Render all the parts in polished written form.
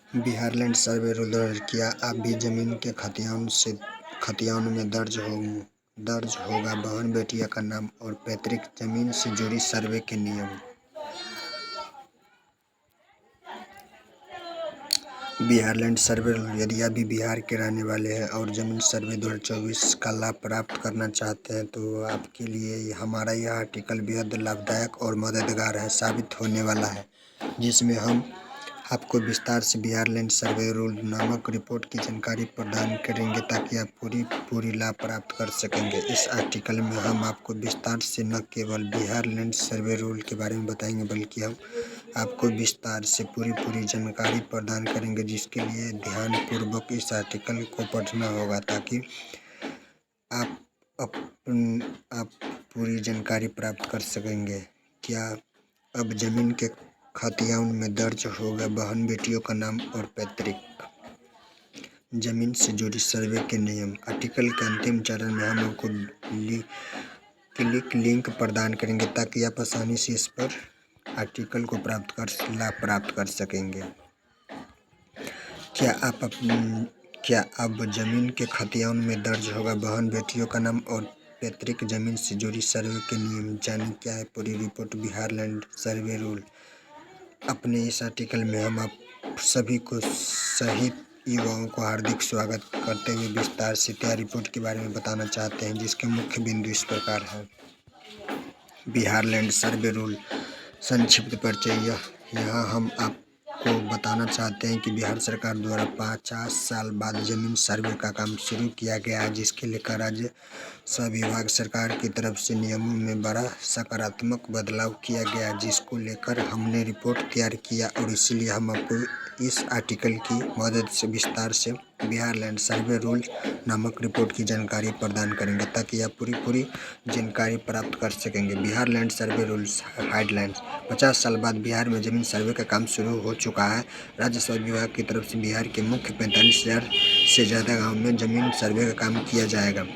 Bihar land survey rule क्या आप भी जमीन के खतियान में दर्ज होगा बहन बेटिया का नाम और पैतृक जमीन से जुड़ी सर्वे के नियम। बिहार लैंड सर्वे रूल यदि आप भी बिहार के रहने वाले हैं और जमीन सर्वे 2024 का लाभ प्राप्त करना चाहते हैं तो आपके लिए हमारा यह आर्टिकल बेहद लाभदायक और मददगार है साबित होने वाला है, जिसमें हम आपको विस्तार से बिहार लैंड सर्वे रूल नामक रिपोर्ट की जानकारी प्रदान करेंगे ताकि आप पूरी लाभ प्राप्त कर सकेंगे। इस आर्टिकल में हम आपको विस्तार से न केवल बिहार लैंड सर्वे रूल के बारे में बताएंगे बल्कि हम आपको विस्तार से पूरी जानकारी प्रदान करेंगे, जिसके लिए ध्यानपूर्वक इस आर्टिकल को पढ़ना होगा ताकि आप पूरी जानकारी प्राप्त कर सकेंगे। क्या अब जमीन के खतियान में दर्ज होगा बहन बेटियों का नाम और पैतृक जमीन से जुड़ी सर्वे के नियम। आर्टिकल के अंतिम चरण में हम आपको लिंक प्रदान करेंगे ताकि आप आसानी से इस पर आर्टिकल को लाभ प्राप्त कर सकेंगे। क्या अब जमीन के खतियान में दर्ज होगा बहन बेटियों का नाम और पैतृक जमीन से जुड़ी सर्वे के नियम। जाने क्या है पूरी report Bihar land survey rule. अपने इस आर्टिकल में हम आप सभी को सहित युवाओं को हार्दिक स्वागत करते हुए विस्तार से तैयार रिपोर्ट के बारे में बताना चाहते हैं, जिसके मुख्य बिंदु इस प्रकार है। बिहार लैंड सर्वे रूल संक्षिप्त परिचय। यहाँ हम आपको बताना चाहते हैं कि बिहार सरकार द्वारा 50 साल बाद जमीन सर्वे का काम शुरू किया गया है, जिसके लेकर राज्य विभाग सरकार की तरफ से नियमों में बड़ा सकारात्मक बदलाव किया गया, जिसको लेकर हमने रिपोर्ट तैयार किया और इसीलिए हम आपको इस आर्टिकल की मदद से विस्तार से बिहार लैंड सर्वे रूल नामक रिपोर्ट की जानकारी प्रदान करेंगे ताकि आप पूरी जानकारी प्राप्त कर सकेंगे। Bihar land survey rules headlines. 50 साल बाद बिहार में जमीन सर्वे का काम शुरू हो चुका है। राज्य विभाग की तरफ से बिहार के मुख्य 45,000 से ज़्यादा गाँव में जमीन सर्वे का काम किया जाएगा।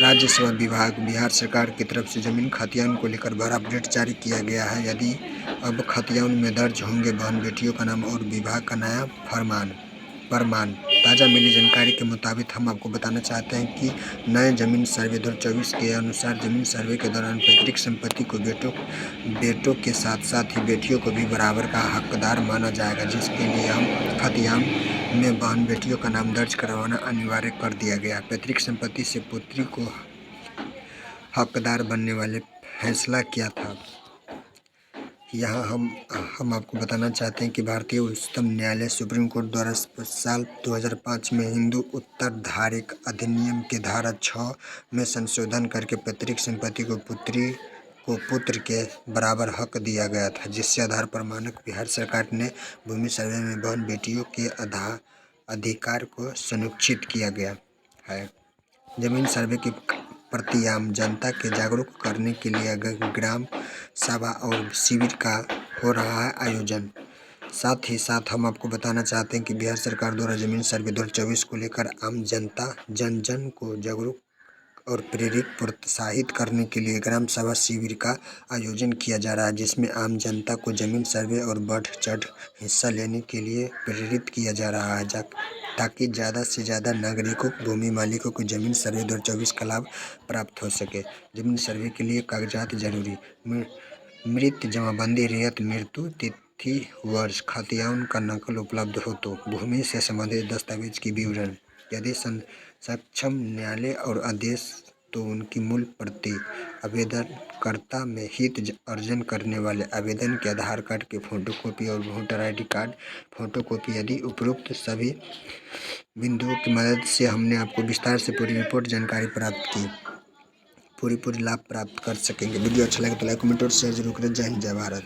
राज्य विभाग बिहार सरकार की तरफ से जमीन खतियान को लेकर बड़ा अपडेट जारी किया गया है। यदि अब खतियान में दर्ज होंगे बहन बेटियों का नाम और विभाग का नया फरमान। ताज़ा मिली जानकारी के मुताबिक हम आपको बताना चाहते हैं कि नए जमीन सर्वे 2024 के अनुसार जमीन सर्वे के दौरान पैतृक संपत्ति को बेटों के साथ ही बेटियों को भी बराबर का हकदार माना जाएगा, जिसके लिए हम खतियान में बहन बेटियों का नाम दर्ज करवाना अनिवार्य कर दिया गया। पैतृक संपत्ति से पुत्री को हकदार बनने वाले फैसला किया था। यहाँ हम आपको बताना चाहते हैं कि भारतीय उच्चतम न्यायालय सुप्रीम कोर्ट द्वारा साल 2005 में हिंदू उत्तराधिकार अधिनियम के धारा 6 में संशोधन करके पैतृक संपत्ति को पुत्र के बराबर हक दिया गया था, जिसके आधार पर मानक बिहार सरकार ने भूमि सर्वे में बहन बेटियों के अधिकार को सुनिश्चित किया गया है। जमीन सर्वे के प्रति आम जनता के जागरूक करने के लिए ग्राम सभा और शिविर का हो रहा है आयोजन। साथ ही साथ हम आपको बताना चाहते हैं कि बिहार सरकार द्वारा जमीन सर्वे 2024 को लेकर आम जनता जन को जागरूक और प्रोत्साहित करने के लिए ग्राम सभा शिविर का आयोजन किया जा रहा है, जिसमें आम जनता को जमीन सर्वे और बढ़ चढ़ हिस्सा लेने के लिए प्रेरित किया जा रहा है ताकि ज़्यादा से ज़्यादा नागरिकों भूमि मालिकों को जमीन सर्वे 2024 का लाभ प्राप्त हो सके। जमीन सर्वे के लिए कागजात जरूरी। मृत जमाबंदी रियत मृत्यु तिथि वर्ष खतियान का नकल उपलब्ध हो तो भूमि से संबंधित दस्तावेज की विवरण। यदि सक्षम न्यायालय और आदेश तो उनकी मूल प्रति। आवेदनकर्ता में हित अर्जन करने वाले आवेदन के आधार कार्ड की फोटोकॉपी और वोटर ID कार्ड फोटोकॉपी। यदि उपरोक्त सभी बिंदुओं की मदद से हमने आपको विस्तार से पूरी रिपोर्ट जानकारी प्राप्त की, पूरी लाभ प्राप्त कर सकेंगे। वीडियो अच्छा लगे तो लाइक कमेंट और शेयर जरूर करें। जय हिंद जय भारत।